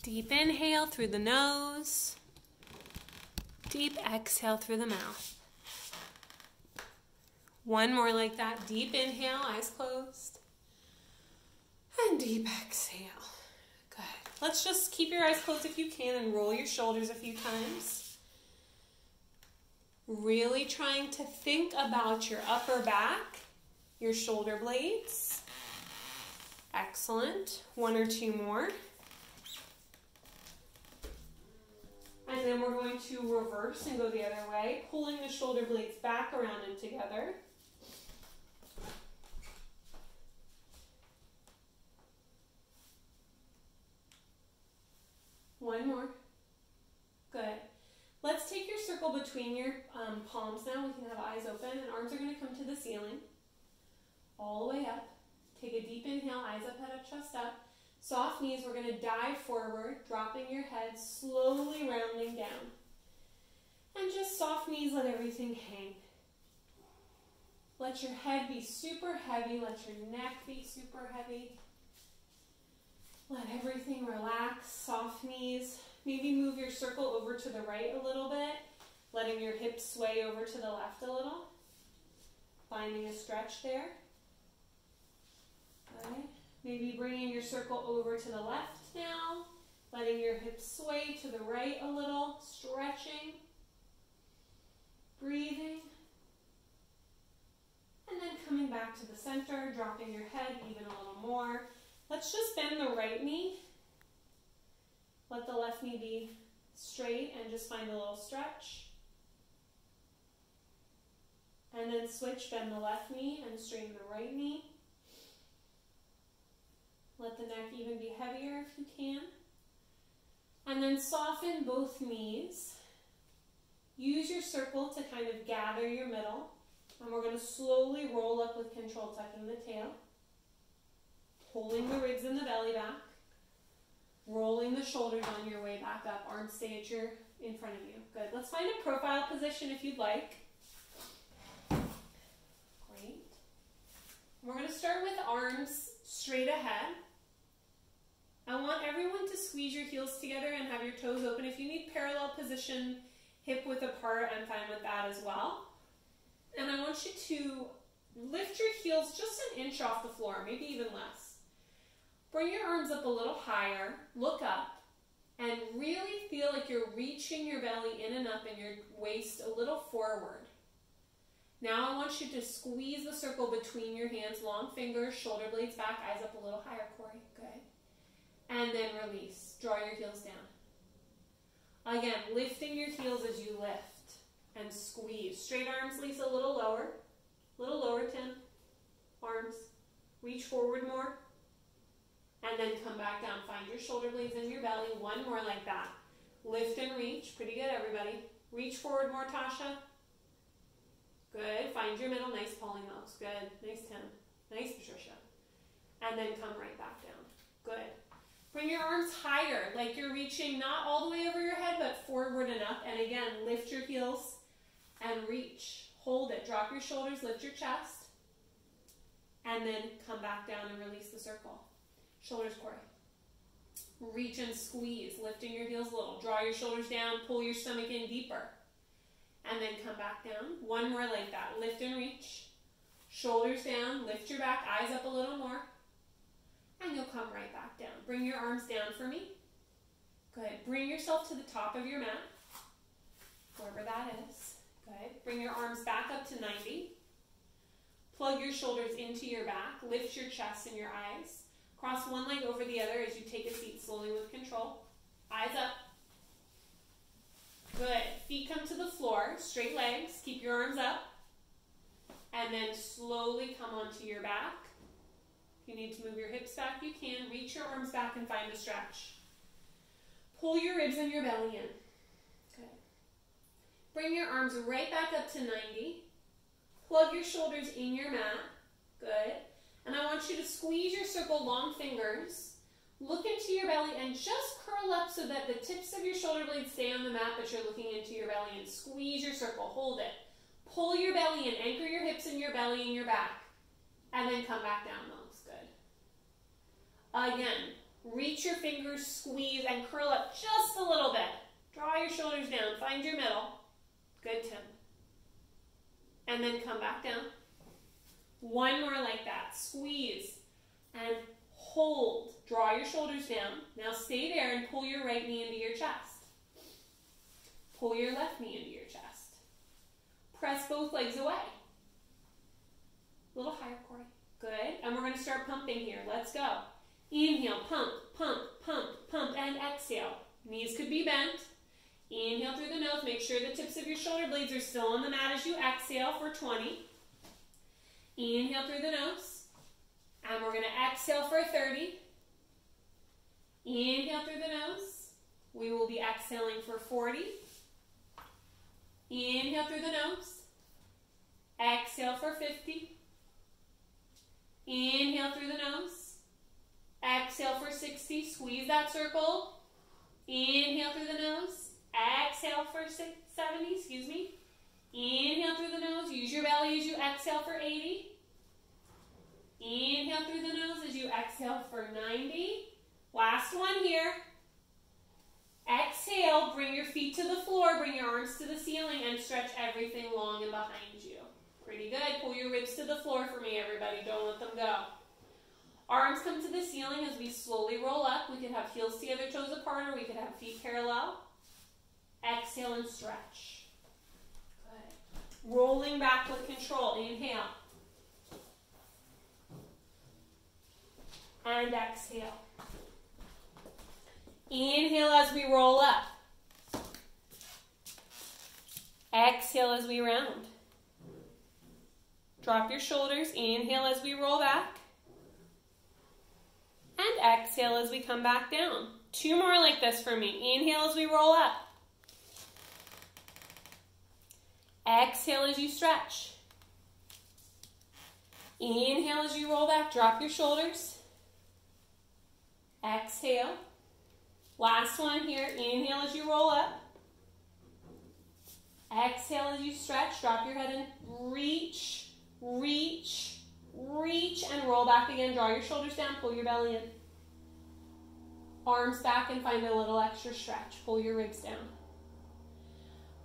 Deep inhale through the nose. Deep exhale through the mouth. One more like that. Deep inhale, eyes closed. And deep exhale. Good. Let's just keep your eyes closed if you can and roll your shoulders a few times. Really trying to think about your upper back, your shoulder blades. Excellent. One or two more. And then we're going to reverse and go the other way, pulling the shoulder blades back around and together. One more. Good. Let's take your circle between your palms now. We can have eyes open and arms are going to come to the ceiling. All the way up. Take a deep inhale, eyes up, head up, chest up. Soft knees, we're going to dive forward, dropping your head, slowly rounding down. And just soft knees, let everything hang. Let your head be super heavy, let your neck be super heavy. Let everything relax, soft knees. Maybe move your circle over to the right a little bit, letting your hips sway over to the left a little. Finding a stretch there. Okay. Maybe bringing your circle over to the left now, letting your hips sway to the right a little, stretching, breathing, and then coming back to the center, dropping your head even a little more. Let's just bend the right knee. Let the left knee be straight and just find a little stretch. And then switch, bend the left knee and straighten the right knee. Let the neck even be heavier if you can. And then soften both knees. Use your circle to kind of gather your middle. And we're going to slowly roll up with control, tucking the tail. Pulling the ribs and the belly back. Rolling the shoulders on your way back up. Arms stay at in front of you. Good. Let's find a profile position if you'd like. Great. We're going to start with arms straight ahead. I want everyone to squeeze your heels together and have your toes open. If you need parallel position, hip width apart, I'm fine with that as well. And I want you to lift your heels just an inch off the floor, maybe even less. Bring your arms up a little higher, look up, and really feel like you're reaching your belly in and up and your waist a little forward. Now I want you to squeeze the circle between your hands, long fingers, shoulder blades back, eyes up a little higher, Corey. Good. And then release. Draw your heels down. Again, lifting your heels as you lift and squeeze. Straight arms, Lisa, a little lower. Tim. Arms. Reach forward more. And then come back down. Find your shoulder blades in your belly. One more like that. Lift and reach. Pretty good, everybody. Reach forward more, Tasha. Good. Find your middle. Nice pulling those. Good. Nice, Tim. Nice, Patricia. And then come right back down. Good. Bring your arms higher, like you're reaching not all the way over your head, but forward and up. And again, lift your heels and reach. Hold it. Drop your shoulders, lift your chest. And then come back down and release the circle. Shoulders, Corey. Reach and squeeze, lifting your heels a little. Draw your shoulders down, pull your stomach in deeper. And then come back down. One more like that. Lift and reach. Shoulders down, lift your back, eyes up a little more. And you'll come right back down. Bring your arms down for me. Good. Bring yourself to the top of your mat, wherever that is. Good. Bring your arms back up to 90. Plug your shoulders into your back. Lift your chest and your eyes. Cross one leg over the other as you take a seat slowly with control. Eyes up. Good. Feet come to the floor. Straight legs. Keep your arms up. And then slowly come onto your back. If you need to move your hips back, you can. Reach your arms back and find a stretch. Pull your ribs and your belly in. Good. Bring your arms right back up to 90. Plug your shoulders in your mat. Good. And I want you to squeeze your circle, long fingers. Look into your belly and just curl up so that the tips of your shoulder blades stay on the mat, but you're looking into your belly, and squeeze your circle. Hold it. Pull your belly in. Anchor your hips in your belly and your back. And then come back down, those. Good. Again, Reach your fingers, squeeze, and curl up just a little bit. Draw your shoulders down. Find your middle. Good, Tim. And then come back down. One more like that. Squeeze and hold. Draw your shoulders down. Now stay there and pull your right knee into your chest. Pull your left knee into your chest. Press both legs away. A little higher, Corey. Good. And we're going to start pumping here. Let's go. Inhale, pump, pump, pump, pump, and exhale. Knees could be bent. Inhale through the nose. Make sure the tips of your shoulder blades are still on the mat as you exhale for 20. Inhale through the nose. And we're going to exhale for 30. Inhale through the nose. We will be exhaling for 40. Inhale through the nose. Exhale for 50. Inhale through the nose. Exhale for 60. Squeeze that circle. Inhale through the nose. Exhale for 70. Excuse me. Inhale through the nose. Use your belly as you exhale for 80. Inhale through the nose as you exhale for 90. Last one here. Exhale. Bring your feet to the floor. Bring your arms to the ceiling and stretch everything long and behind you. Pretty good. Pull your ribs to the floor for me, everybody. Don't let them go. Arms come to the ceiling as we slowly roll up. We could have heels together, toes apart, or we could have feet parallel. Exhale and stretch. Good. Rolling back with control. Inhale. And exhale. Inhale as we roll up. Exhale as we round. Drop your shoulders. Inhale as we roll back. And exhale as we come back down. Two more like this for me. Inhale as we roll up. Exhale as you stretch. Inhale as you roll back. Drop your shoulders. Exhale. Last one here. Inhale as you roll up. Exhale as you stretch. Drop your head and reach, reach, reach, and roll back again. Draw your shoulders down. Pull your belly in. Arms back and find a little extra stretch. Pull your ribs down.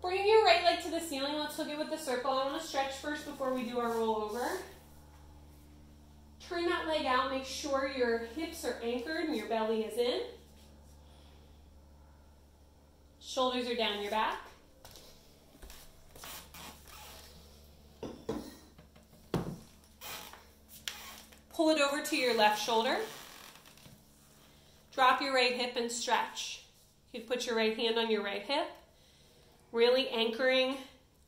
Bring your right leg to the ceiling. Let's hook it with the circle. I want to stretch first before we do our rollover. Turn that leg out. Make sure your hips are anchored and your belly is in. Shoulders are down your back. Pull it over to your left shoulder. Drop your right hip and stretch. You could put your right hand on your right hip. Really anchoring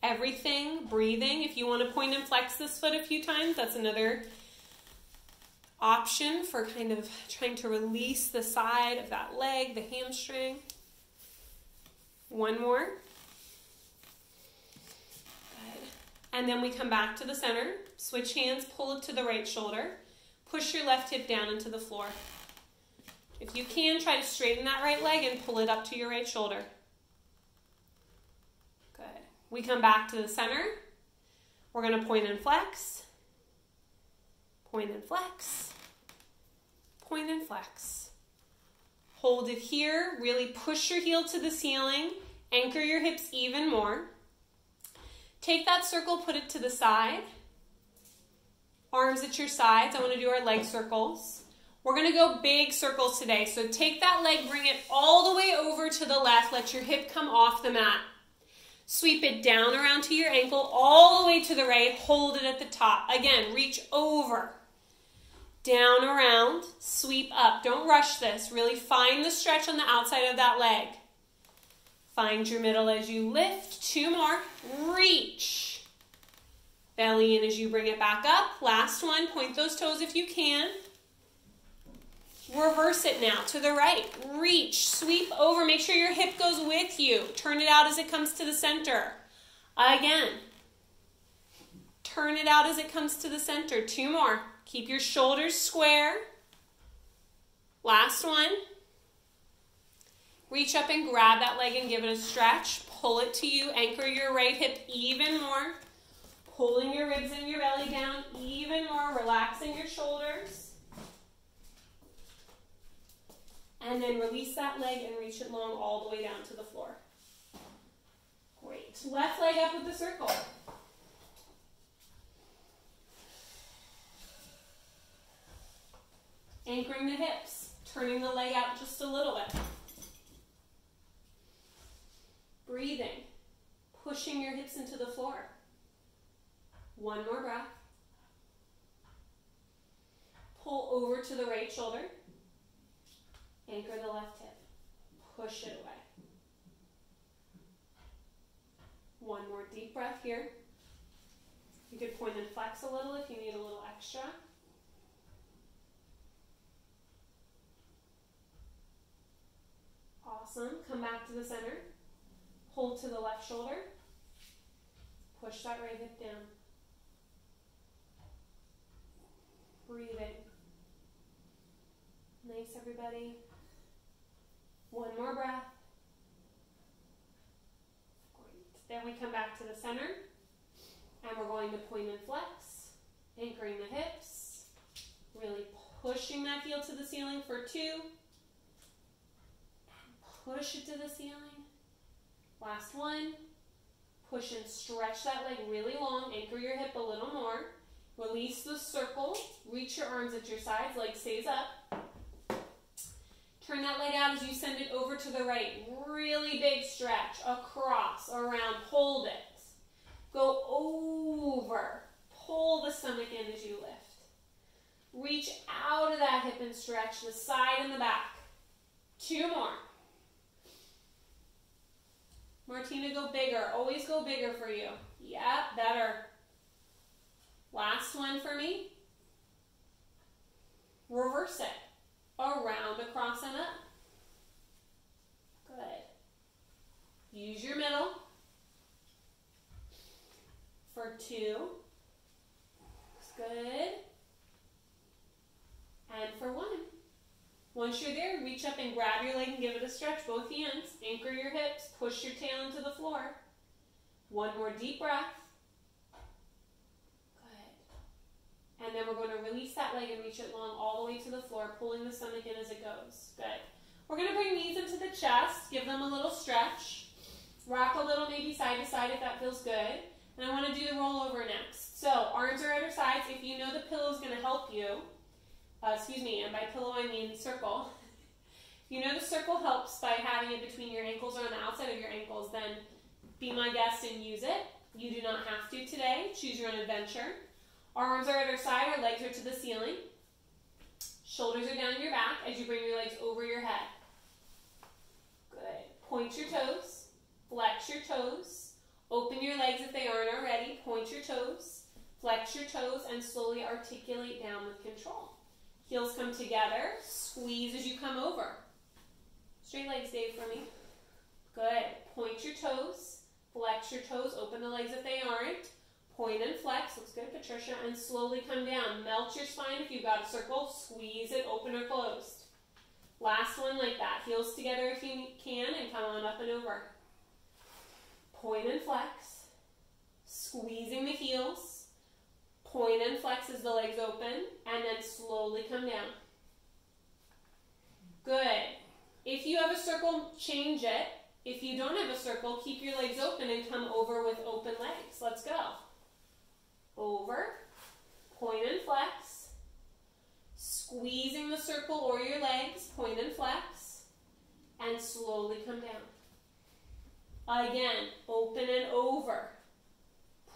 everything, breathing. If you want to point and flex this foot a few times, that's another option for kind of trying to release the side of that leg, the hamstring. One more. Good. And then we come back to the center. Switch hands, pull it to the right shoulder. Push your left hip down into the floor. If you can, try to straighten that right leg and pull it up to your right shoulder. Good. We come back to the center. We're going to point and flex. Point and flex. Point and flex. Hold it here. Really push your heel to the ceiling. Anchor your hips even more. Take that circle, put it to the side. Arms at your sides. I want to do our leg circles. We're going to go big circles today. So take that leg, bring it all the way over to the left. Let your hip come off the mat. Sweep it down around to your ankle, all the way to the right. Hold it at the top. Again, reach over. Down, around, sweep up. Don't rush this. Really find the stretch on the outside of that leg. Find your middle as you lift. Two more. Reach. Belly in as you bring it back up. Last one. Point those toes if you can. Reverse it now to the right. Reach. Sweep over. Make sure your hip goes with you. Turn it out as it comes to the center. Again. Turn it out as it comes to the center. Two more. Keep your shoulders square. Last one. Reach up and grab that leg and give it a stretch. Pull it to you. Anchor your right hip even more. Pulling your ribs and your belly down even more. Relaxing your shoulders. And then release that leg and reach it long all the way down to the floor. Great. Left leg up with the circle. Anchoring the hips, turning the leg out just a little bit. Breathing, pushing your hips into the floor. One more breath. Pull over to the right shoulder. Anchor the left hip. Push it away. One more deep breath here. You could point and flex a little if you need a little extra. Awesome. Come back to the center. Hold to the left shoulder. Push that right hip down. Breathing. Nice, everybody. One more breath. Great. Then we come back to the center. And we're going to point and flex. Anchoring the hips. Really pushing that heel to the ceiling for 2. Push it to the ceiling. Last one. Push and stretch that leg really long. Anchor your hip a little more. Release the circle. Reach your arms at your sides. Leg stays up. Turn that leg out as you send it over to the right. Really big stretch. Across, around. Hold it. Go over. Pull the stomach in as you lift. Reach out of that hip and stretch the side and the back. 2 more. Martina, go bigger. Always go bigger for you. Yeah, better. Last one for me. Reverse it. Around, across, and up. Good. Use your middle. For 2. Looks good. And for 1. Once you're there, reach up and grab your leg and give it a stretch. Both hands. Anchor your hips. Push your tail into the floor. 1 more deep breath. Good. And then we're going to release that leg and reach it long all the way to the floor, pulling the stomach in as it goes. Good. We're going to bring knees into the chest. Give them a little stretch. Rock a little, maybe side to side if that feels good. And I want to do the rollover next. So arms are at our sides. If you know the pillow is going to help you, and by pillow I mean circle. If you know the circle helps by having it between your ankles or on the outside of your ankles, then be my guest and use it. You do not have to today. Choose your own adventure. Our arms are at our side. Our legs are to the ceiling. Shoulders are down your back as you bring your legs over your head. Good. Point your toes. Flex your toes. Open your legs if they aren't already. Point your toes. Flex your toes and slowly articulate down with control. Heels come together. Squeeze as you come over. Straight legs, Dave, for me. Good. Point your toes. Flex your toes. Open the legs if they aren't. Point and flex. Looks good, Patricia. And slowly come down. Melt your spine if you've got a circle. Squeeze it open or closed. Last one like that. Heels together if you can and come on up and over. Point and flex. Squeezing the heels. Point and flex as the legs open, and then slowly come down. Good. If you have a circle, change it. If you don't have a circle, keep your legs open and come over with open legs. Let's go. Over, point and flex. Squeezing the circle or your legs, point and flex, and slowly come down. Again, open and over.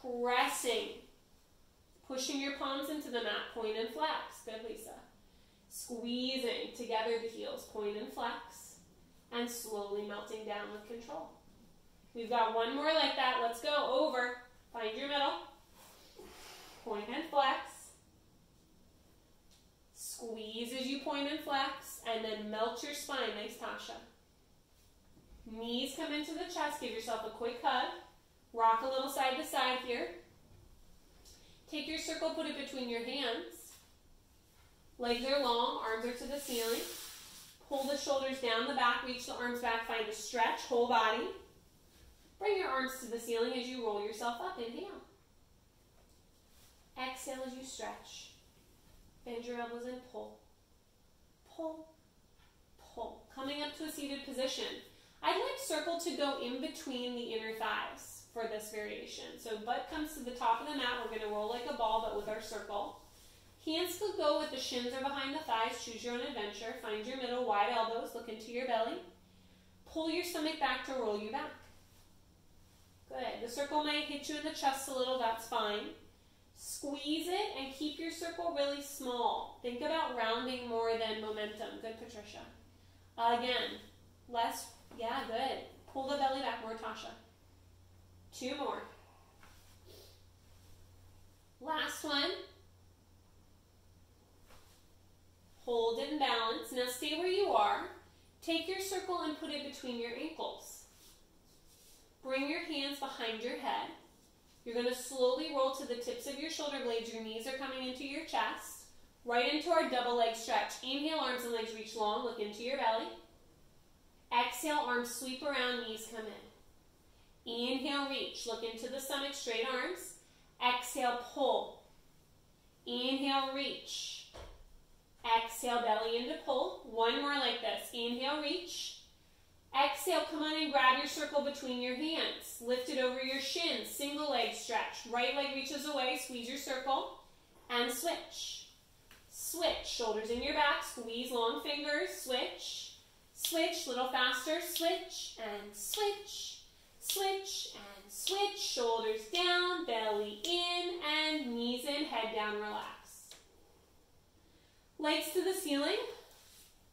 Pressing. Pushing your palms into the mat, point and flex. Good, Lisa. Squeezing together the heels, point and flex, and slowly melting down with control. We've got one more like that. Let's go. Over. Find your middle. Point and flex. Squeeze as you point and flex, and then melt your spine. Nice, Tasha. Knees come into the chest. Give yourself a quick hug. Rock a little side to side here. Take your circle, put it between your hands. Legs are long, arms are to the ceiling. Pull the shoulders down the back, reach the arms back, find a stretch, whole body. Bring your arms to the ceiling as you roll yourself up. Inhale. Exhale as you stretch. Bend your elbows and pull. Pull. pull. Coming up to a seated position. I'd like circle to go in between the inner thighs for this variation. So butt comes to the top of the mat. We're going to roll like a ball, but with our circle. Hands could go with the shins or behind the thighs. Choose your own adventure. Find your middle, wide elbows. Look into your belly. Pull your stomach back to roll you back. Good. The circle might hit you in the chest a little. That's fine. Squeeze it and keep your circle really small. Think about rounding more than momentum. Good, Patricia. Again, less. Yeah, good. Pull the belly back more, Tasha. 2 more. Last one. Hold it and balance. Now stay where you are. Take your circle and put it between your ankles. Bring your hands behind your head. You're going to slowly roll to the tips of your shoulder blades. Your knees are coming into your chest. Right into our double leg stretch. Inhale, arms and legs reach long. Look into your belly. Exhale, arms sweep around, knees come in. Inhale, reach. Look into the stomach, straight arms. Exhale, pull. Inhale, reach. Exhale, belly into pull. 1 more like this. Inhale, reach. Exhale, come on and grab your circle between your hands. Lift it over your shins. Single leg stretch. Right leg reaches away. Squeeze your circle. And switch. Switch. Shoulders in your back. Squeeze long fingers. Switch. Switch. Little faster. Switch. And switch. Switch. And switch. Shoulders down. Belly in. And knees in. Head down. Relax. Legs to the ceiling.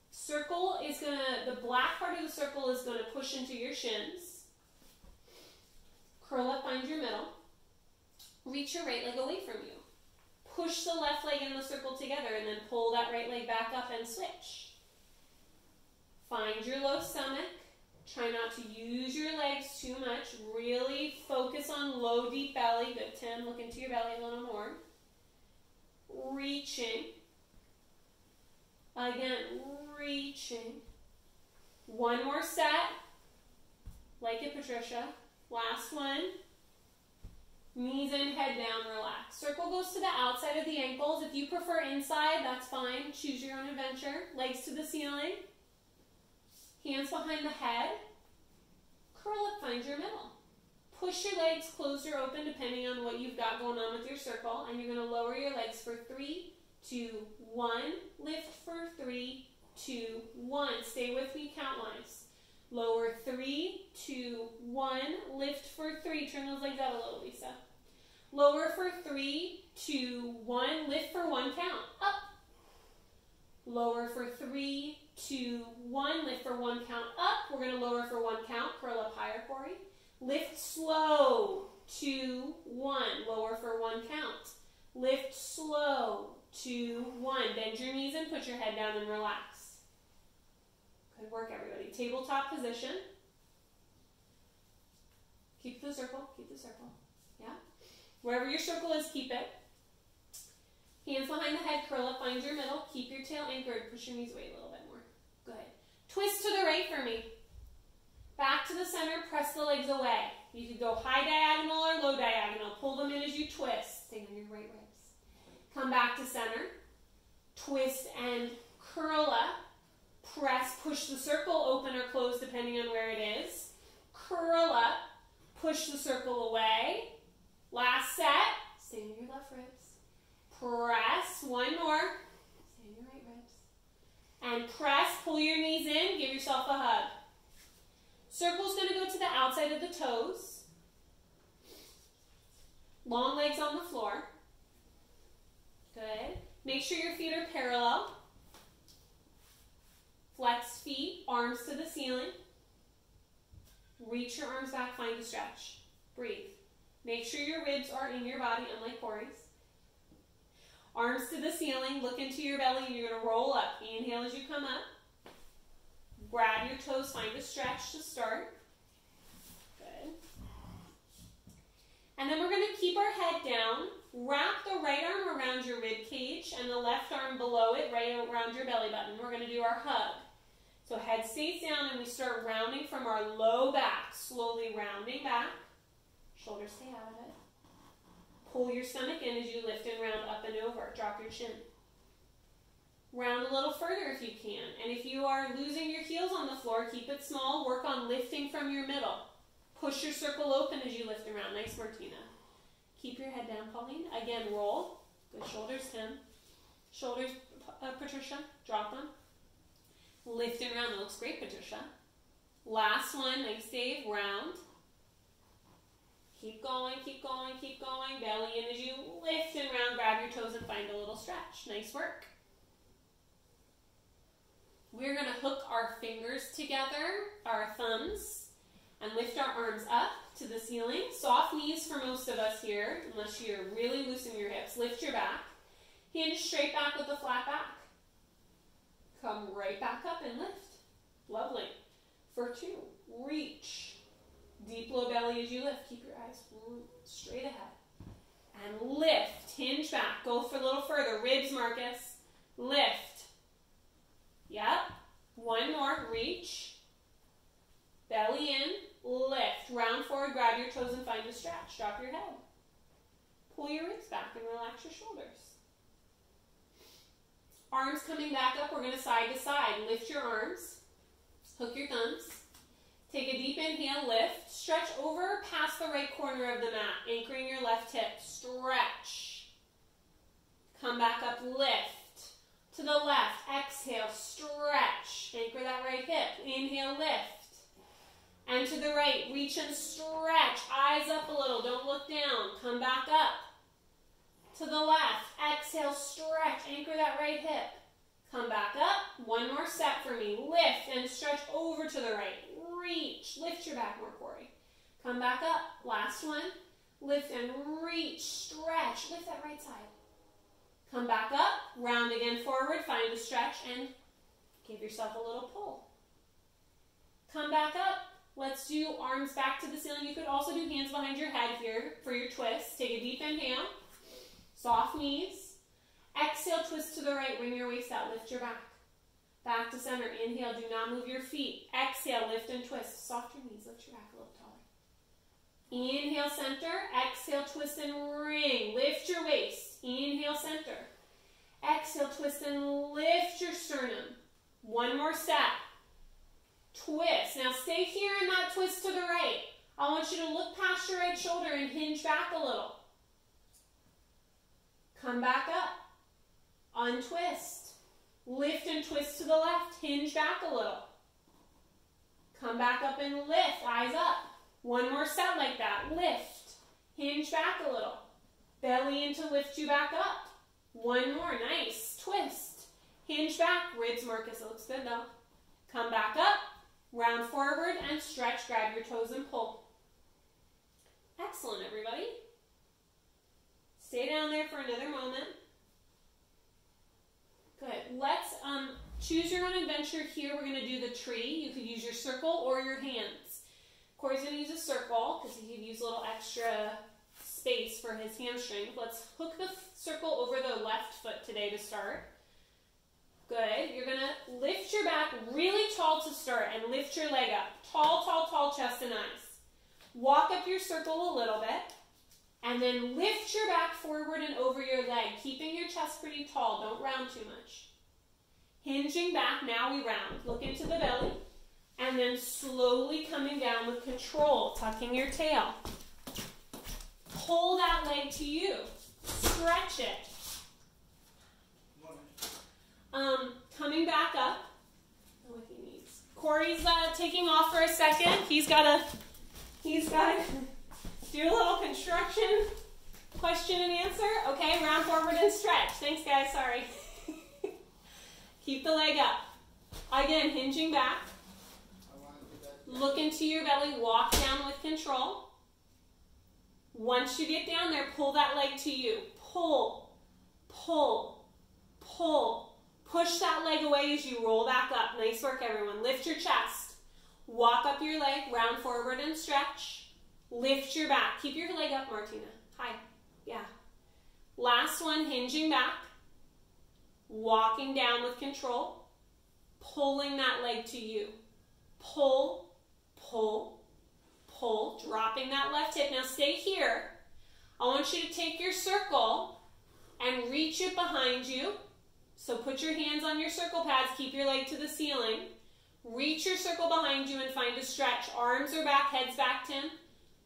Circle is going to, the black part of the circle is going to push into your shins. Curl up, find your middle. Reach your right leg away from you. Push the left leg and the circle together and then pull that right leg back up and switch. Find your low stomach. Try not to use your legs too much. Really focus on low, deep belly. Good, Tim. Look into your belly a little more. Reaching. Again, reaching. 1 more set. Like it, Patricia. Last one. Knees in, head down, relax. Circle goes to the outside of the ankles. If you prefer inside, that's fine. Choose your own adventure. Legs to the ceiling. Hands behind the head. Curl up, find your middle. Push your legs closed or open depending on what you've got going on with your circle. And you're going to lower your legs for 3, 2, 1. Lift for 3, 2, 1. Stay with me count-wise. Lower 3, 2, 1. Lift for 3. Turn those legs out a little, Lisa. Lower for 3, 2, 1. Lift for 1 count. Up. Lower for 3, 2, 1. Lift for 1 count. Up. We're going to lower for 1 count. Curl up higher, Corey. Lift slow. 2, 1. Lower for 1 count. Lift slow. 2, 1. Bend your knees and put your head down and relax. Good work, everybody. Tabletop position. Keep the circle. Keep the circle. Yeah? Wherever your circle is, keep it. Hands behind the head. Curl up. Find your middle. Keep your tail anchored. Push your knees away a little bit more. Good. Twist to the right for me. Back to the center. Press the legs away. You could go high diagonal or low diagonal. Pull them in as you twist. Stay on your right ribs. Come back to center. Twist and curl up. Press, push the circle open or close depending on where it is. Curl up. Push the circle away. Last set. Stay on your left ribs. Press. 1 more. Stay on your right ribs. And press. Pull your knees in. Give yourself a hug. Circle's going to go to the outside of the toes. Long legs on the floor. Good. Make sure your feet are parallel. Flex feet, arms to the ceiling. Reach your arms back, find a stretch. Breathe. Make sure your ribs are in your body, unlike Corey's. Arms to the ceiling, look into your belly, and you're going to roll up. Inhale as you come up. Grab your toes, find a stretch to start. Good. And then we're going to keep our head down. Wrap the right arm around your rib cage and the left arm below it, right around your belly button. We're going to do our hug. So head stays down and we start rounding from our low back. Slowly rounding back. Shoulders stay out of it. Pull your stomach in as you lift and round up and over. Drop your chin. Round a little further if you can. And if you are losing your heels on the floor, keep it small. Work on lifting from your middle. Push your circle open as you lift around. Nice, Martina. Keep your head down, Pauline. Again, roll. Good shoulders, Tim. Shoulders, Patricia. Drop them. Lift and round. That looks great, Patricia. Last one. Nice, Dave. Round. Keep going, keep going, keep going. Belly in as you lift and round. Grab your toes and find a little stretch. Nice work. We're going to hook our fingers together, our thumbs, and lift our arms up to the ceiling. Soft knees for most of us here, unless you're really loosening your hips. Lift your back. Hinge straight back with a flat back. Come right back up and lift. Lovely. For 2, reach. Deep low belly as you lift. Keep your eyes straight ahead. And lift. Hinge back. Go for a little further. Ribs, Marcus. Lift. Yep. One more. Reach. Belly in. Lift. Round forward. Grab your toes and find a stretch. Drop your head. Pull your ribs back and relax your shoulders. Arms coming back up. We're going to side to side. Lift your arms. Hook your thumbs. Take a deep inhale, lift. Stretch over past the right corner of the mat, anchoring your left hip. Stretch. Come back up, lift. To the left, exhale, stretch. Anchor that right hip. Inhale, lift. And to the right, reach and stretch. Eyes up a little, don't look down. Come back up. To the left, exhale, stretch. Anchor that right hip. Come back up. One more step for me. Lift and stretch over to the right. Reach. Lift your back more, Corey. Come back up. Last one. Lift and reach. Stretch. Lift that right side. Come back up. Round again forward. Find a stretch and give yourself a little pull. Come back up. Let's do arms back to the ceiling. You could also do hands behind your head here for your twist. Take a deep inhale. Soft knees. Exhale, twist to the right. Bring your waist out. Lift your back. Back to center. Inhale. Do not move your feet. Exhale. Lift and twist. Softer knees. Lift your back a little taller. Inhale, center. Exhale, twist and ring. Lift your waist. Inhale, center. Exhale, twist and lift your sternum. One more step. Twist. Now stay here in that twist to the right. I want you to look past your right shoulder and hinge back a little. Come back up. Untwist. Lift and twist to the left. Hinge back a little. Come back up and lift. Eyes up. One more set like that. Lift. Hinge back a little. Belly in to lift you back up. One more. Nice. Twist. Hinge back. Ribs, Marcus. It looks good though. Come back up. Round forward and stretch. Grab your toes and pull. Excellent, everybody. Stay down there for another moment. Good. Let's choose your own adventure here. We're going to do the tree. You could use your circle or your hands. Corey's going to use a circle because he could use a little extra space for his hamstring. Let's hook the circle over the left foot today to start. Good. You're going to lift your back really tall to start and lift your leg up. Tall, tall, tall, chest and eyes. Walk up your circle a little bit. And then lift your back forward and over your leg, keeping your chest pretty tall. Don't round too much. Hinging back, now we round. Look into the belly. And then slowly coming down with control, tucking your tail. Pull that leg to you. Stretch it. Coming back up. Oh, he needs. Corey's taking off for a second. He's got to do a little construction question and answer. Okay, round forward and stretch. Thanks, guys. Sorry. Keep the leg up. Again, hinging back. Look into your belly. Walk down with control. Once you get down there, pull that leg to you. Pull, pull, pull. Push that leg away as you roll back up. Nice work, everyone. Lift your chest. Walk up your leg. Round forward and stretch. Lift your back. Keep your leg up, Martina. Hi. Yeah. Last one, hinging back. Walking down with control. Pulling that leg to you. Pull, pull, pull. Dropping that left hip. Now stay here. I want you to take your circle and reach it behind you. So put your hands on your circle pads, keep your leg to the ceiling. Reach your circle behind you and find a stretch. Arms are back, head's back, Tim.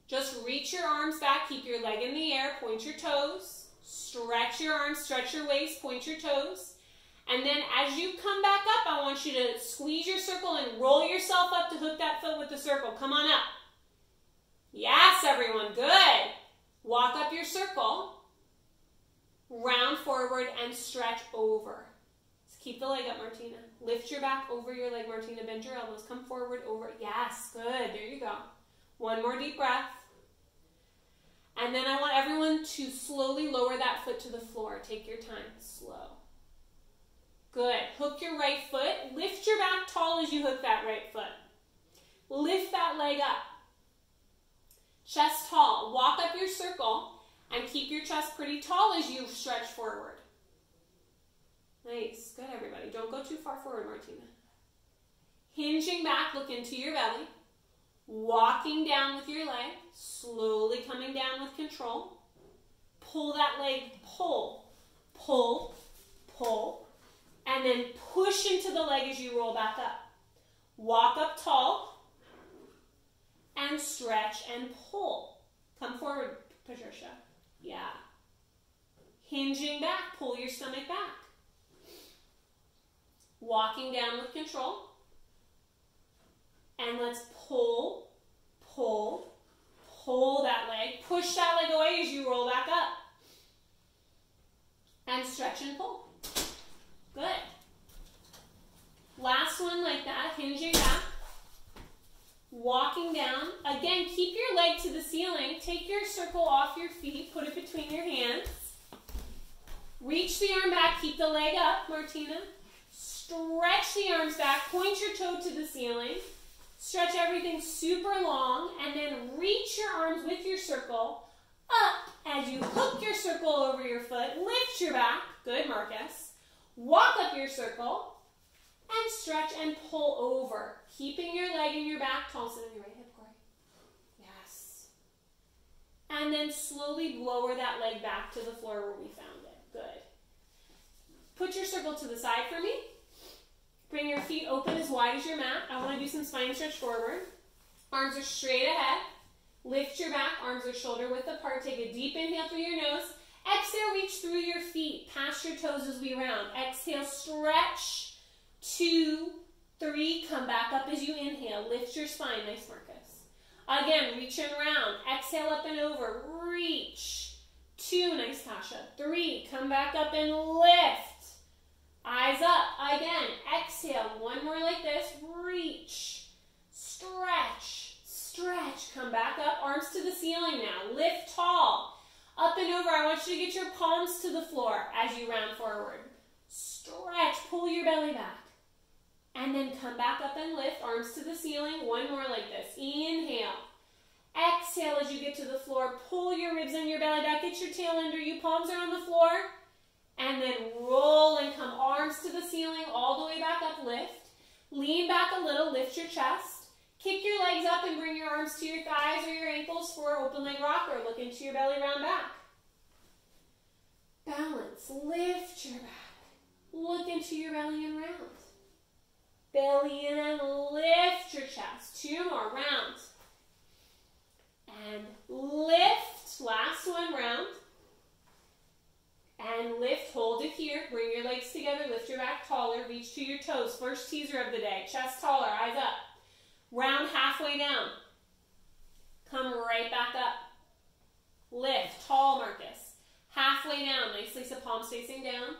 Just reach your arms back, keep your leg in the air, point your toes. Stretch your arms, stretch your waist, point your toes. And then as you come back up, I want you to squeeze your circle and roll yourself up to hook that foot with the circle. Come on up. Yes, everyone, good. Walk up your circle, round forward, and stretch over. Just keep the leg up, Martina. Lift your back over your leg, Martina. Bend your elbows. Come forward, over. Yes, good. There you go. One more deep breath. And then I want everyone to slowly lower that foot to the floor. Take your time. Slow. Good. Hook your right foot. Lift your back tall as you hook that right foot. Lift that leg up. Chest tall. Walk up your circle and keep your chest pretty tall as you stretch forward. Nice. Good, everybody. Don't go too far forward, Martina. Hinging back, look into your belly. Walking down with your leg. Slowly coming down with control. Pull that leg. Pull. Pull. Pull. And then push into the leg as you roll back up. Walk up tall. And stretch and pull. Come forward, Patricia. Yeah. Hinging back. Pull your stomach back. Walking down with control. And let's pull, pull, pull that leg. Push that leg away as you roll back up. And stretch and pull. Good. Last one like that. Hinging back. Walking down. Again, keep your leg to the ceiling. Take your circle off your feet. Put it between your hands. Reach the arm back. Keep the leg up, Martina. Stretch the arms back. Point your toe to the ceiling. Stretch everything super long. And then reach your arms with your circle up as you hook your circle over your foot. Lift your back. Good, Marcus. Walk up your circle. And stretch and pull over. Keeping your leg and your back tall. Sit on your right hip, Corey. Yes. And then slowly lower that leg back to the floor where we found it. Good. Put your circle to the side for me. Bring your feet open as wide as your mat. I want to do some spine stretch forward. Arms are straight ahead. Lift your back. Arms are shoulder width apart. Take a deep inhale through your nose. Exhale, reach through your feet. Past your toes as we round. Exhale, stretch. 2, 3. Come back up as you inhale. Lift your spine. Nice, Marcus. Again, reach and round. Exhale, up and over. Reach. 2. Nice, Tasha. 3. Come back up and lift. Eyes up. Again. Exhale. One more like this. Reach. Stretch. Stretch. Come back up. Arms to the ceiling now. Lift tall. Up and over. I want you to get your palms to the floor as you round forward. Stretch. Pull your belly back. And then come back up and lift. Arms to the ceiling. One more like this. Inhale. Exhale as you get to the floor. Pull your ribs and your belly back. Get your tail under you. Palms are on the floor. And then roll and come arms to the ceiling. All the way back up. Lift. Lean back a little. Lift your chest. Kick your legs up and bring your arms to your thighs or your ankles for open leg rocker. Look into your belly, round back. Balance. Lift your back. Look into your belly and round. Belly in and lift your chest. 2 more. Round. And lift. Last one. Round. And lift. Hold it here. Bring your legs together. Lift your back taller. Reach to your toes. First teaser of the day. Chest taller. Eyes up. Round halfway down. Come right back up. Lift. Tall, Marcus. Halfway down. Nice, Lisa. Palms facing down.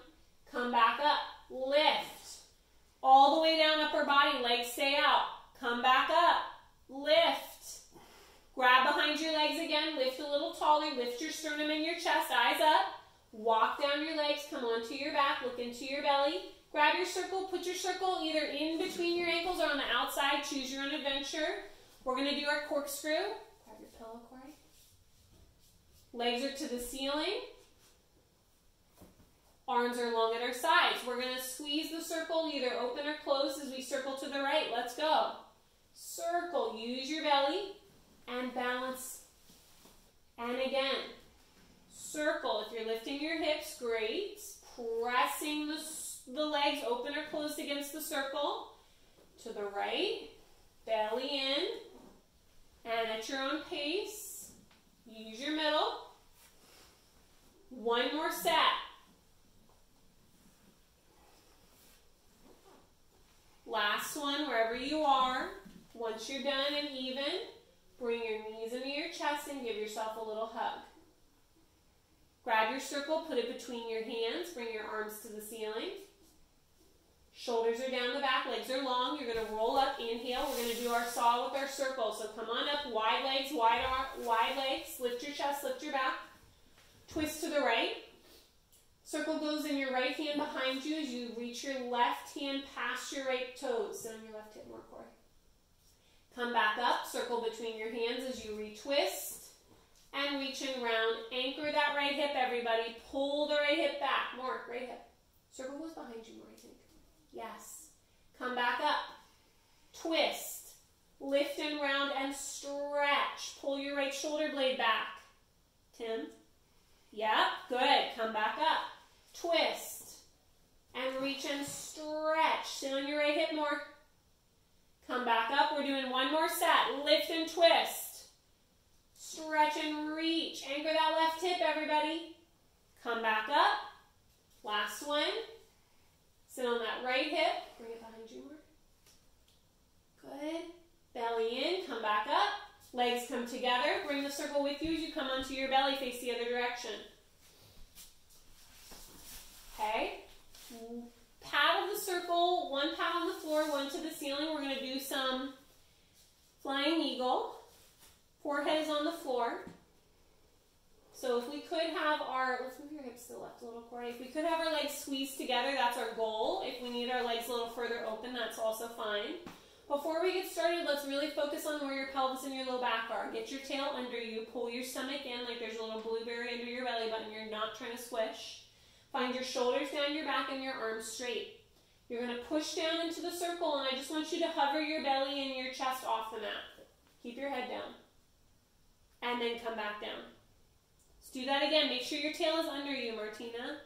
Come back up. Lift. All the way down upper body. Legs stay out. Come back up. Lift. Grab behind your legs again. Lift a little taller. Lift your sternum and your chest. Eyes up. Walk down your legs. Come onto your back. Look into your belly. Grab your circle. Put your circle either in between your ankles or on the outside. Choose your own adventure. We're going to do our corkscrew. Grab your pillow, Corey. Legs are to the ceiling. Arms are long at our sides. We're going to squeeze the circle, either open or close as we circle to the right. Let's go. Circle. Use your belly and balance. And again. Circle. If you're lifting your hips, great. Pressing the circle. To the right, belly in, and at your own pace, use your middle. One more set. Last one, wherever you are. Once you're done and even, bring your knees into your chest and give yourself a little hug. Grab your circle, put it between your hands, bring your arms to the ceiling. Shoulders are down the back, legs are long. You're going to roll up, inhale. We're going to do our saw with our circle. So come on up, wide legs, wide legs. Lift your chest, lift your back. Twist to the right. Circle goes in your right hand behind you as you reach your left hand past your right toes. Sit on your left hip more, Corey. Come back up, circle between your hands as you retwist and reaching round. Anchor that right hip, everybody. Pull the right hip back. More, right hip. Circle goes behind you more, I think. Yes. Come back up. Twist. Lift and round and stretch. Pull your right shoulder blade back. Tim. Yep, good. Come back up. Twist. And reach and stretch. Sit on your right hip more. Come back up. We're doing one more set. Lift and twist. Stretch and reach. Anchor that left hip, everybody. Come back up. Last one. Sit on that right hip. Bring it behind you more. Good. Belly in. Come back up. Legs come together. Bring the circle with you as you come onto your belly. Face the other direction. Okay. Pad of the circle. One pad on the floor, one to the ceiling. We're going to do some flying eagle. Forehead is on the floor. So if we could have our, let's move your hips to the left a little, Corey. If we could have our legs squeezed together, that's our goal. If we need our legs a little further open, that's also fine. Before we get started, let's really focus on where your pelvis and your low back are. Get your tail under you. Pull your stomach in like there's a little blueberry under your belly button. You're not trying to squish. Find your shoulders down your back and your arms straight. You're going to push down into the circle, and I just want you to hover your belly and your chest off the mat. Keep your head down. And then come back down. Let's do that again. Make sure your tail is under you, Martina.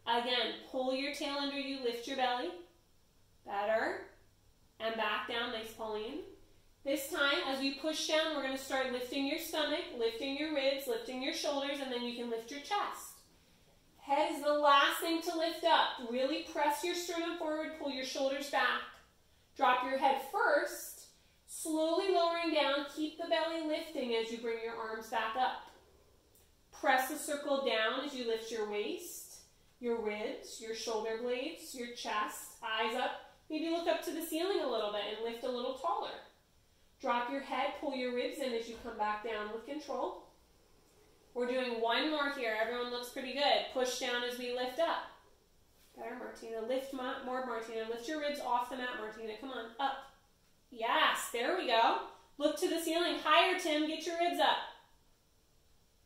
Again, pull your tail under you. Lift your belly. Better. And back down. Nice, Pauline. This time, as we push down, we're going to start lifting your stomach, lifting your ribs, lifting your shoulders, and then you can lift your chest. Head is the last thing to lift up. Really press your sternum forward, pull your shoulders back. Drop your head first, slowly lowering down. Keep the belly lifting as you bring your arms back up. Press the circle down as you lift your waist, your ribs, your shoulder blades, your chest, eyes up. Maybe look up to the ceiling a little bit and lift a little taller. Drop your head, pull your ribs in as you come back down with control. We're doing one more here. Everyone looks pretty good. Push down as we lift up. Better, Martina. Lift more, Martina. Lift your ribs off the mat, Martina. Come on, up. Yes, there we go. Look to the ceiling. Higher, Tim. Get your ribs up.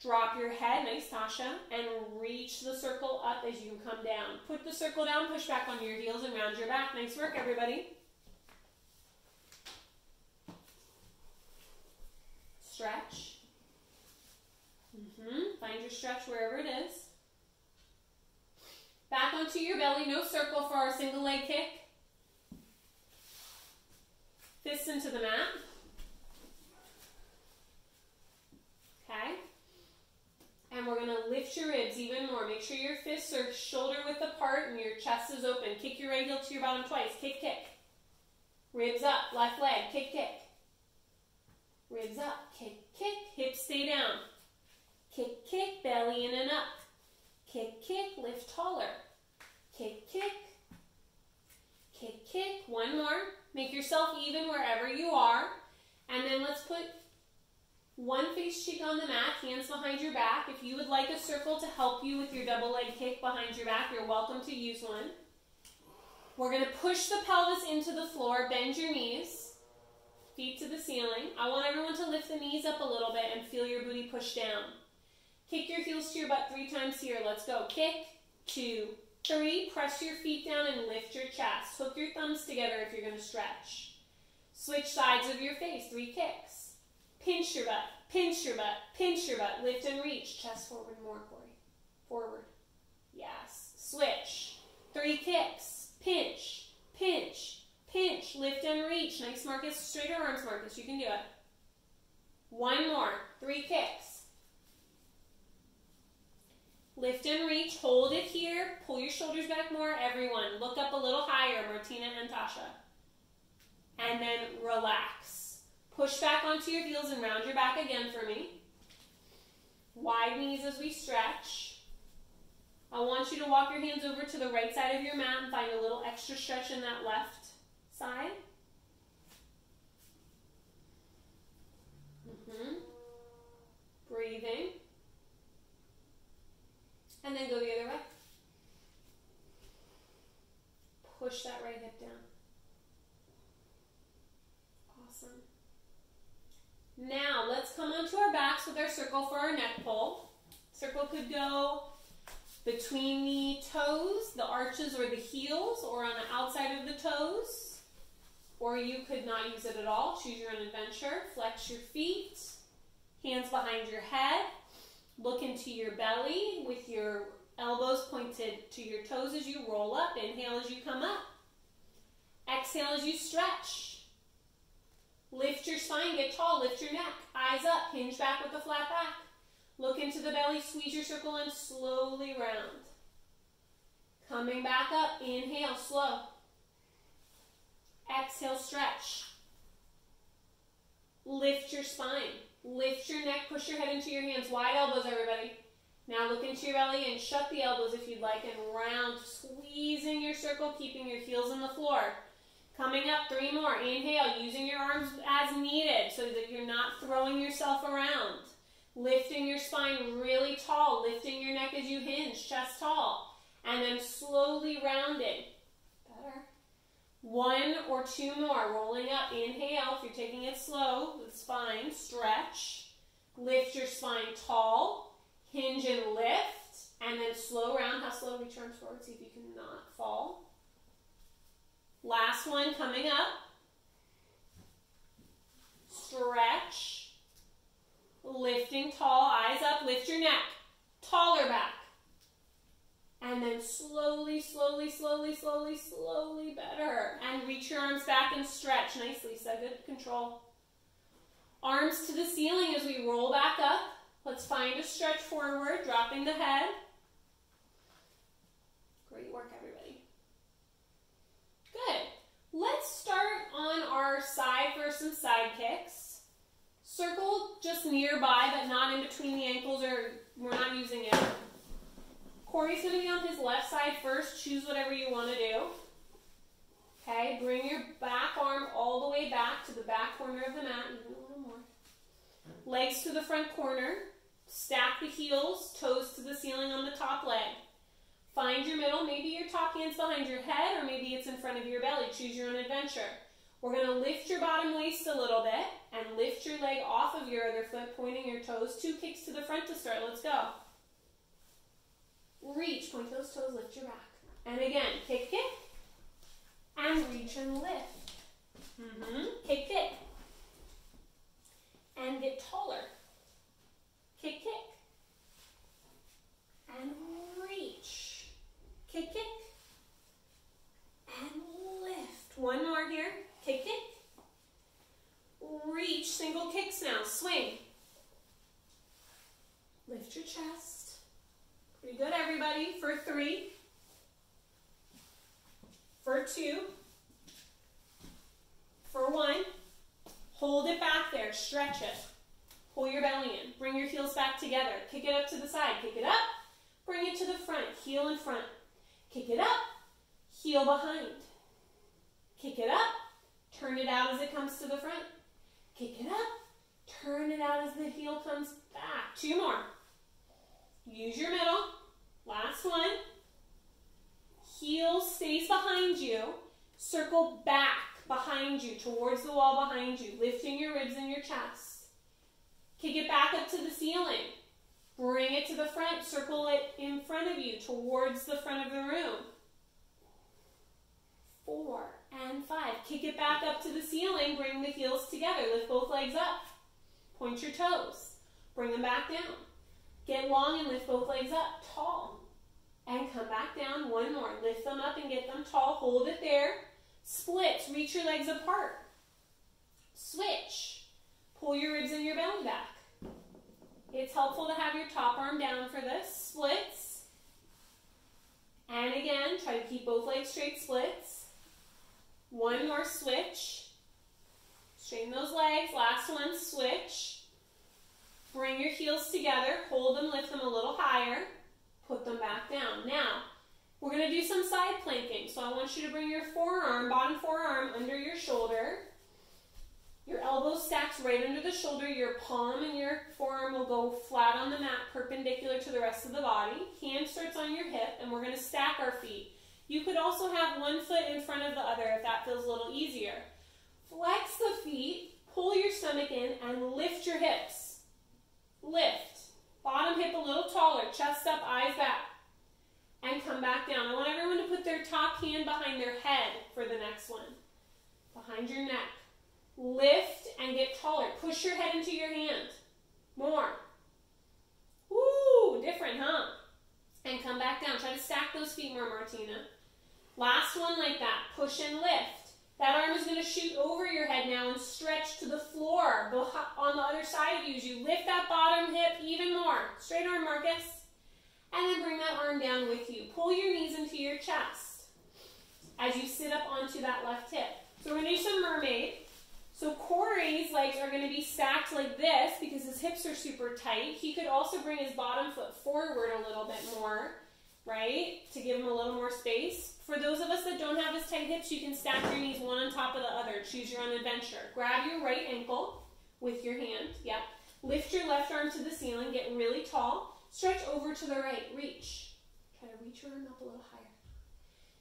Drop your head, nice, Tasha, and reach the circle up as you come down. Put the circle down, push back onto your heels and round your back. Nice work, everybody. Stretch. Find your stretch wherever it is. Back onto your belly, no circle for our single leg kick. Fists into the mat. Okay. And we're going to lift your ribs even more. Make sure your fists are shoulder width apart and your chest is open. Kick your right heel to your bottom twice. Kick, kick. Ribs up, left leg. Kick, kick. Ribs up, kick, kick. Hips stay down. Kick, kick, belly in and up. Kick, kick, lift taller. Kick, kick. Kick, kick. One more. Make yourself even wherever you are. And then let's put one face cheek on the mat, hands behind your back. If you would like a circle to help you with your double leg kick behind your back, you're welcome to use one. We're going to push the pelvis into the floor, bend your knees, feet to the ceiling. I want everyone to lift the knees up a little bit and feel your booty push down. Kick your heels to your butt 3 times here. Let's go. Kick, 2, 3. Press your feet down and lift your chest. Hook your thumbs together if you're going to stretch. Switch sides of your face. 3 kicks. Pinch your butt. Pinch your butt. Pinch your butt. Lift and reach. Chest forward more, Corey. Forward. Yes. Switch. 3 kicks. Pinch. Pinch. Marcus. Straighter arms, Marcus. You can do it. One more. 3 kicks. Lift and reach. Hold it here. Pull your shoulders back more. Everyone, look up a little higher, Martina and Tasha. And then relax. Push back onto your heels and round your back again for me. Wide knees as we stretch. I want you to walk your hands over to the right side of your mat and find a little extra stretch in that left side. Breathing. And then go the other way. Push that right hip down. Awesome. Now, let's come onto our backs with our circle for our neck pull. Circle could go between the toes, the arches or the heels, or on the outside of the toes. Or you could not use it at all. Choose your own adventure. Flex your feet. Hands behind your head. Look into your belly with your elbows pointed to your toes as you roll up. Inhale as you come up. Exhale as you stretch. Lift your spine, get tall, lift your neck. Eyes up, hinge back with a flat back. Look into the belly, squeeze your circle and slowly round. Coming back up, inhale, slow. Exhale, stretch. Lift your spine. Lift your neck, push your head into your hands. Wide elbows, everybody. Now look into your belly and shut the elbows if you'd like and round, squeezing your circle, keeping your heels on the floor. Coming up, 3 more. Inhale, using your arms as needed so that you're not throwing yourself around. Lifting your spine really tall, lifting your neck as you hinge, chest tall. And then slowly rounding. Better. 1 or 2 more. Rolling up. Inhale. If you're taking it slow with spine, stretch. Lift your spine tall. Hinge and lift. And then slow round. How slow? Reach your arms forward. See if you can not fall. Last one coming up. Stretch. Lifting tall. Eyes up. Lift your neck. Taller back. And then slowly, slowly, slowly, slowly, slowly, better. And reach your arms back and stretch. Nice, Lisa. Good control. Arms to the ceiling as we roll back up. Let's find a stretch forward, dropping the head. Great work, everybody. Good. Let's start on our side for some side kicks. Circle just nearby, but not in between the ankles, or we're not using it. Corey's going to be on his left side first. Choose whatever you want to do. Okay, bring your back arm all the way back to the back corner of the mat, even a little more. Legs to the front corner. Stack the heels, toes to the ceiling on the top leg. Find your middle. Maybe your top hand's behind your head, or maybe it's in front of your belly. Choose your own adventure. We're going to lift your bottom waist a little bit and lift your leg off of your other foot, pointing your toes. 2 kicks to the front to start. Let's go. Reach, point those toes, lift your back. And again, kick, kick. And reach and lift. Kick, kick. And get taller. Kick, kick. And reach. Kick, kick. And lift. 1 more here. Kick, kick. Reach. Single kicks now. Swing. Lift your chest. Pretty good, everybody. For 3. For 2. For 1. Hold it back there. Stretch it. Pull your belly in. Bring your heels back together. Kick it up to the side. Kick it up. Bring it to the front. Heel in front. Kick it up. Heel behind. Kick it up. Turn it out as it comes to the front. Kick it up. Turn it out as the heel comes back. 2 more. Use your middle. Last one. Heel stays behind you. Circle back behind you, towards the wall behind you, lifting your ribs and your chest. Kick it back up to the ceiling. Bring it to the front. Circle it in front of you, towards the front of the room. 4 and 5. Kick it back up to the ceiling. Bring the heels together. Lift both legs up. Point your toes. Bring them back down. Get long and lift both legs up, tall. And come back down. 1 more. Lift them up and get them tall. Hold it there. Splits. Reach your legs apart. Switch. Pull your ribs and your belly back. It's helpful to have your top arm down for this. Splits. And again, try to keep both legs straight, splits. One more switch. Straighten those legs. Last one, switch. Bring your heels together. Hold them, lift them a little higher. Put them back down. Now, we're going to do some side planking. So I want you to bring your forearm, bottom forearm, under your shoulder. Your elbows stacked right under the shoulder. Your palm and your forearm will go flat on the mat, perpendicular to the rest of the body. Hand starts on your hip, and we're going to stack our feet. You could also have one foot in front of the other if that feels a little easier. Flex the feet, pull your stomach in, and lift your hips. Lift. Bottom hip a little taller, chest up, eyes back. And come back down. I want everyone to put their top hand behind their head for the next one. Behind your neck. Lift and get taller. Push your head into your hand. More. Woo, different, huh? And come back down. Try to stack those feet more, Martina. Last one like that. Push and lift. That arm is going to shoot over your head now and stretch to the floor on the other side of you as you lift that bottom hip even more. Straight arm, Marcus. And then bring that arm down with you. Pull your knees into your chest as you sit up onto that left hip. So we're going to do some mermaid. So Corey's legs are going to be stacked like this because his hips are super tight. He could also bring his bottom foot forward a little bit more, right, to give him a little more space. For those of us that don't have as tight hips, you can stack your knees one on top of the other. Choose your own adventure. Grab your right ankle with your hand. Yep. Lift your left arm to the ceiling. Get really tall. Stretch over to the right. Reach. Try to reach your arm up a little higher.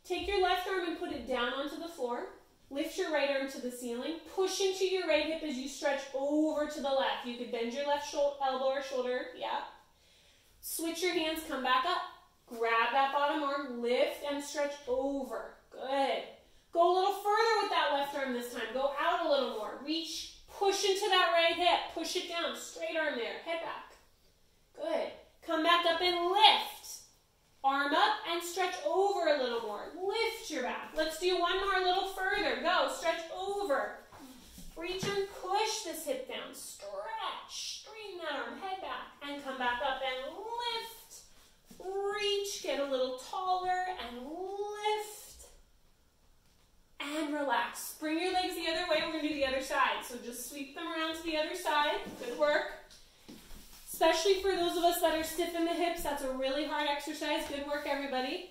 Take your left arm and put it down onto the floor. Lift your right arm to the ceiling. Push into your right hip as you stretch over to the left. You could bend your left elbow or shoulder. Yeah. Switch your hands. Come back up. Grab that bottom arm. Lift and stretch over. Good. Go a little further with that left arm this time. Go out a little more. Reach. Push into that right hip. Push it down. Straight arm there. Head back. Good. Come back up and lift. Arm up and stretch over a little more. Lift your back. Let's do one more a little further. Go. Stretch over. Reach and push this hip down. Stretch. Straighten that arm. Head back. And come back up and lift. Reach. Get a little taller and lift. And relax. Bring your legs the other way. We're going to do the other side. So just sweep them around to the other side. Good work. Especially for those of us that are stiff in the hips, that's a really hard exercise. Good work, everybody.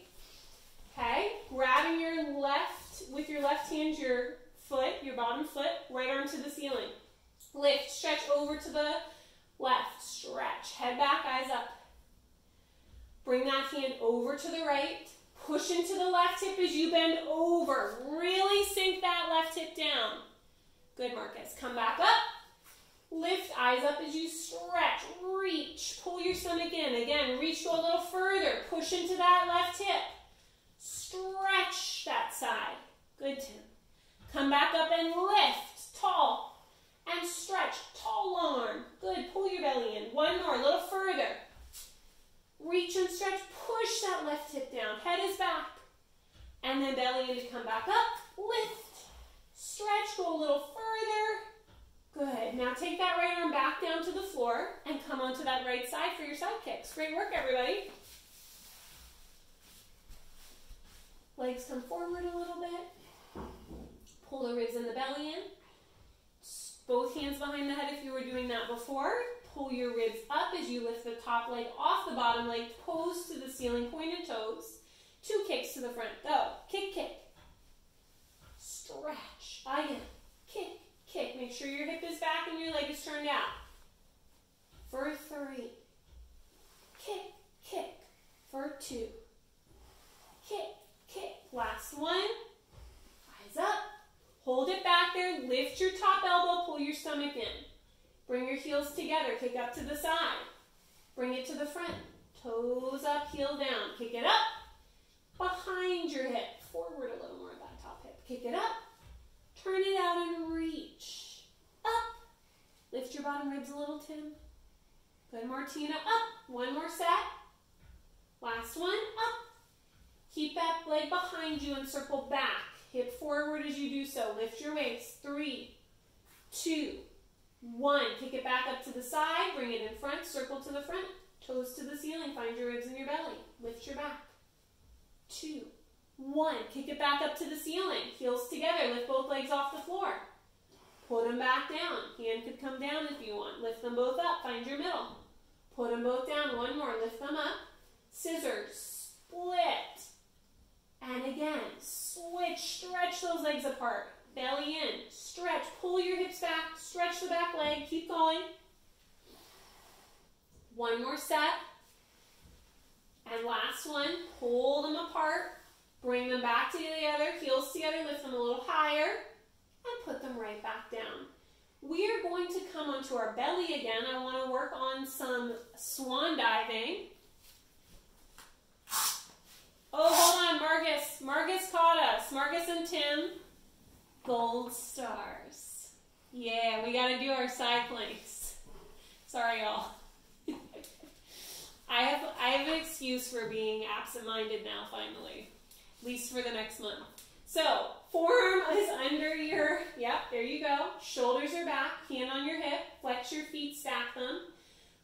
Okay, grabbing your left, with your left hand, your foot, your bottom foot, right arm to the ceiling. Lift, stretch over to the left, stretch, head back, eyes up. Bring that hand over to the right, push into the left hip as you bend over. Really sink that left hip down. Good, Marcus. Come back up. Lift, eyes up as you stretch, reach, pull your stomach in. Again, reach, go a little further, push into that left hip. Stretch that side. Good, Tim. Come back up and lift, tall, and stretch, tall, long arm. Good, pull your belly in. One more, a little further. Reach and stretch, push that left hip down. Head is back. And then belly in to come back up, lift, stretch, go a little further. Good. Now take that right arm back down to the floor and come onto that right side for your side kicks. Great work, everybody. Legs come forward a little bit. Pull the ribs and the belly in. Both hands behind the head if you were doing that before. Pull your ribs up as you lift the top leg off the bottom leg. Toes to the ceiling, pointed toes. 2 kicks to the front. Go. Kick, kick. Stretch. Again. Kick. Kick. Make sure your hip is back and your leg is turned out. For 3. Kick, kick. For 2. Kick, kick. Last one. Eyes up. Hold it back there. Lift your top elbow. Pull your stomach in. Bring your heels together. Kick up to the side. Bring it to the front. Toes up, heel down. Kick it up. Behind your hip. Forward a little more of that top hip. Kick it up. Turn it out and reach. Up. Lift your bottom ribs a little, Tim. Good, Martina. Up. One more set. Last one. Up. Keep that leg behind you and circle back. Hip forward as you do so. Lift your waist. 3, 2, 1. Kick it back up to the side, bring it in front, circle to the front, toes to the ceiling, find your ribs in your belly, lift your back. 2, 1. Kick it back up to the ceiling, heels together, lift both legs off the floor. Put them back down. Hand could come down if you want. Lift them both up, find your middle. Put them both down, one more, lift them up. Scissors, split. And again, switch, stretch those legs apart. Belly in, stretch, pull your hips back, stretch the back leg, keep going. One more set. And last one, pull them apart, bring them back together, heels together, lift them a little higher, and put them right back down. We are going to come onto our belly again. I want to work on some swan diving. Oh, hold on, Marcus. Marcus caught us. Marcus and Tim. Gold stars. Yeah, we got to do our side planks. Sorry, y'all. I have an excuse for being absent-minded now, finally. At least for the next month. So, forearm is under your, yep, there you go. Shoulders are back, hand on your hip. Flex your feet, stack them.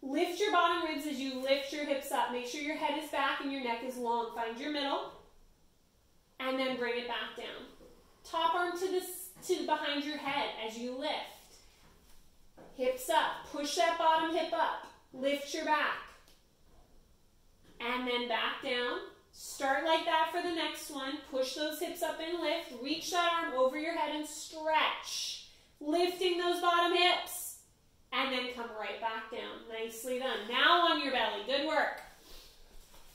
Lift your bottom ribs as you lift your hips up. Make sure your head is back and your neck is long. Find your middle. And then bring it back down. Top arm to behind your head as you lift. Hips up. Push that bottom hip up. Lift your back. And then back down. Start like that for the next one. Push those hips up and lift. Reach that arm over your head and stretch. Lifting those bottom hips. And then come right back down. Nicely done. Now on your belly. Good work.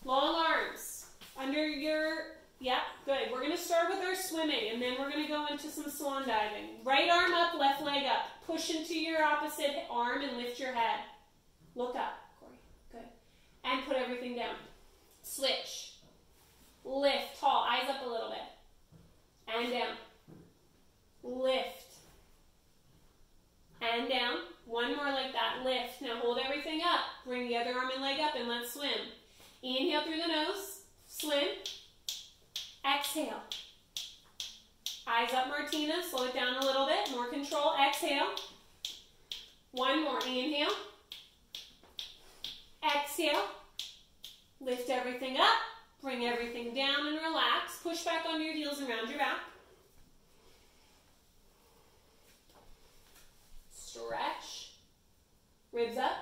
Long arms. Under your, yep, good. We're going to start with our swimming, and then we're going to go into some swan diving. Right arm up, left leg up. Push into your opposite arm and lift your head. Look up, Corey. Good. And put everything down. Switch. Lift. Tall. Eyes up a little bit. And down. Lift. And down. One more like that. Lift. Now hold everything up. Bring the other arm and leg up and let's swim. Inhale through the nose. Swim. Exhale. Eyes up, Martina. Slow it down a little bit. More control. Exhale. One more. Inhale. Exhale. Lift everything up. Bring everything down and relax. Push back onto your heels and round your back. Stretch. Ribs up.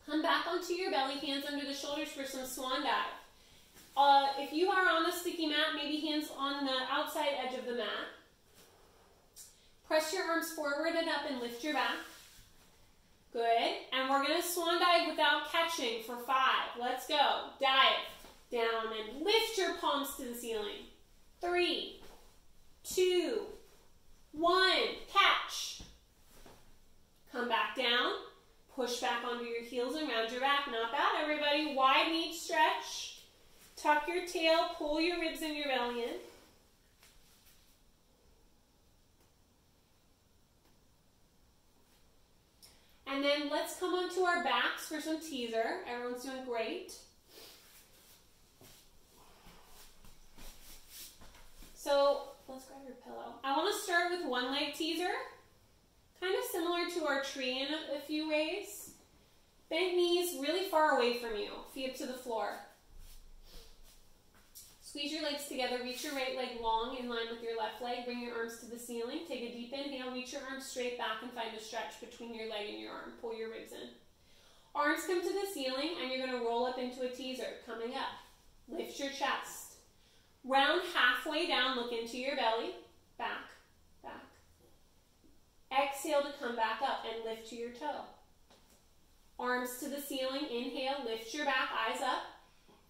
Come back onto your belly, hands under the shoulders for some swan dive. If you are on a sticky mat, maybe hands on the outside edge of the mat. Press your arms forward and up and lift your back. Good. And we're going to swan dive without catching for 5. Let's go. Dive down and lift your palms to the ceiling. 3, 2, 1. Catch. Come back down. Push back onto your heels and round your back. Not bad, everybody. Wide knee stretch. Tuck your tail. Pull your ribs and your belly in. And then let's come onto our backs for some teaser. Everyone's doing great. So let's grab your pillow. I want to start with one leg teaser. Kind of similar to our tree in a few ways. Bent knees really far away from you. Feet up to the floor. Squeeze your legs together. Reach your right leg long in line with your left leg. Bring your arms to the ceiling. Take a deep inhale. Reach your arms straight back and find a stretch between your leg and your arm. Pull your ribs in. Arms come to the ceiling and you're going to roll up into a teaser. Coming up. Lift your chest. Round halfway down. Look into your belly. Back. Back. Exhale to come back up and lift to your toe. Arms to the ceiling. Inhale. Lift your back. Eyes up.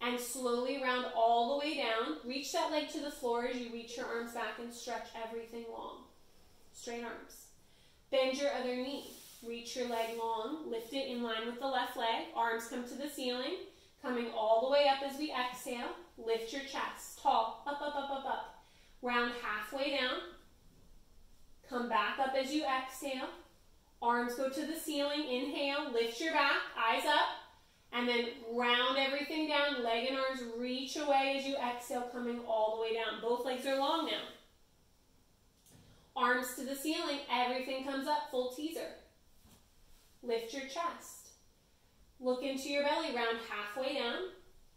And slowly round all the way down. Reach that leg to the floor as you reach your arms back and stretch everything long. Straight arms. Bend your other knee. Reach your leg long. Lift it in line with the left leg. Arms come to the ceiling. Coming all the way up as we exhale. Lift your chest. Tall. Up, up, up, up, up. Round halfway down. Come back up as you exhale. Arms go to the ceiling. Inhale. Lift your back. Eyes up. And then round everything down, leg and arms reach away as you exhale, coming all the way down. Both legs are long now. Arms to the ceiling, everything comes up, full teaser. Lift your chest. Look into your belly, round halfway down.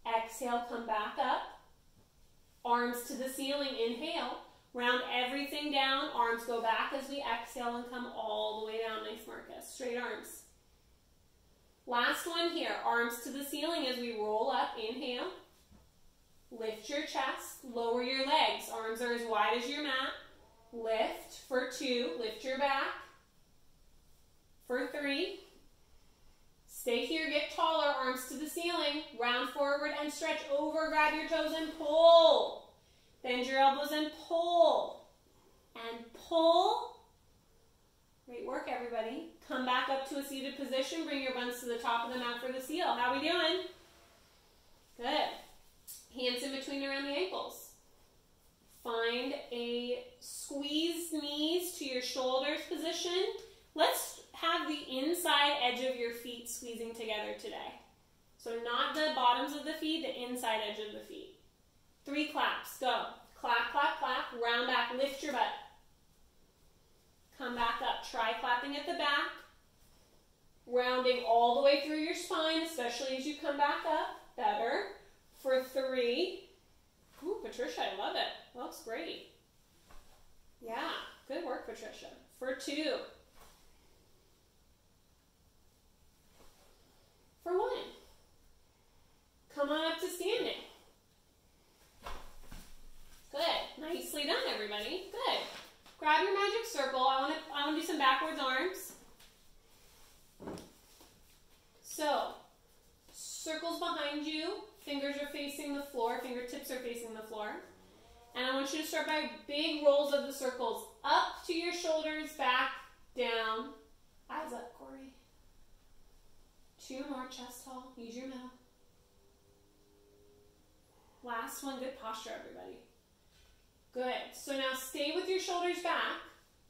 Exhale, come back up. Arms to the ceiling, inhale. Round everything down, arms go back as we exhale and come all the way down. Nice, Marcus. Straight arms. Last one here, arms to the ceiling as we roll up, inhale. Lift your chest, lower your legs. Arms are as wide as your mat. Lift for 2, lift your back. For 3. Stay here, get taller, arms to the ceiling. Round forward and stretch over, grab your toes and pull. Bend your elbows and pull. And pull. Great work, everybody. Come back up to a seated position. Bring your buns to the top of the mat for the seal. How are we doing? Good. Hands in between around the ankles. Find a squeeze knees to your shoulders position. Let's have the inside edge of your feet squeezing together today. So not the bottoms of the feet, the inside edge of the feet. 3 claps. Go. Clap, clap, clap. Round back. Lift your butt. Come back up. Try clapping at the back. Rounding all the way through your spine, especially as you come back up. Better. For 3. Ooh, Patricia, I love it. Looks great. Yeah, good work, Patricia. For 2. For 1. Come on up to standing. Good. Nicely done, everybody. Good. Grab your magic circle. I want to do some backwards arms. So, circles behind you. Fingers are facing the floor. Fingertips are facing the floor. And I want you to start by big rolls of the circles. Up to your shoulders, back, down. Eyes up, Corey. 2 more, chest tall. Use your middle. Last one, good posture, everybody. Good. So now stay with your shoulders back.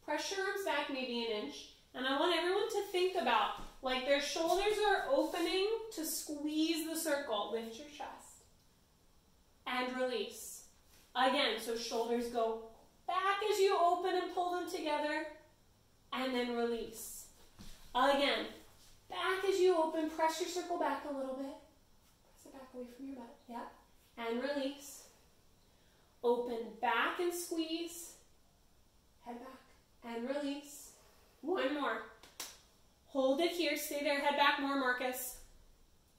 Press your arms back maybe an inch. And I want everyone to think about, like their shoulders are opening to squeeze the circle. Lift your chest. And release. Again, so shoulders go back as you open and pull them together. And then release. Again, back as you open, press your circle back a little bit. Press it back away from your butt. Yep. And release. Open back and squeeze. Head back and release. 1 more. Hold it here. Stay there. Head back more, Marcus.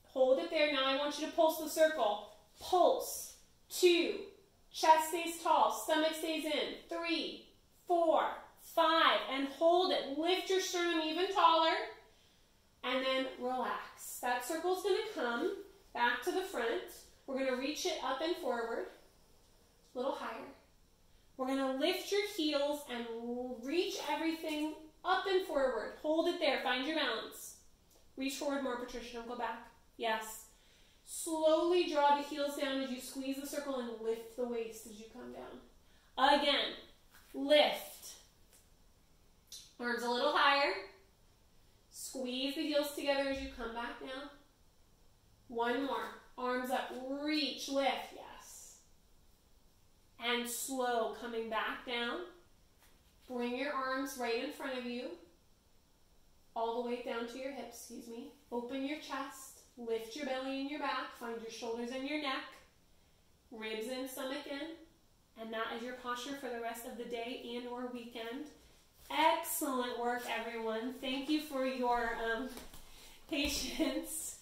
Hold it there. Now I want you to pulse the circle. Pulse. 2. Chest stays tall. Stomach stays in. 3, 4, 5. And hold it. Lift your sternum even taller. And then relax. That circle's going to come back to the front. We're going to reach it up and forward. A little higher. We're going to lift your heels and reach everything up and forward. Hold it there. Find your balance. Reach forward more, Patricia. Don't go back. Yes. Slowly draw the heels down as you squeeze the circle and lift the waist as you come down. Again. Lift. Arms a little higher. Squeeze the heels together as you come back down. 1 more. Arms up. Reach. Lift. Yes. And slow. Coming back down. Bring your arms right in front of you. All the way down to your hips, excuse me. Open your chest. Lift your belly and your back. Find your shoulders and your neck. Ribs in, stomach in. And that is your posture for the rest of the day and or weekend. Excellent work, everyone. Thank you for your patience.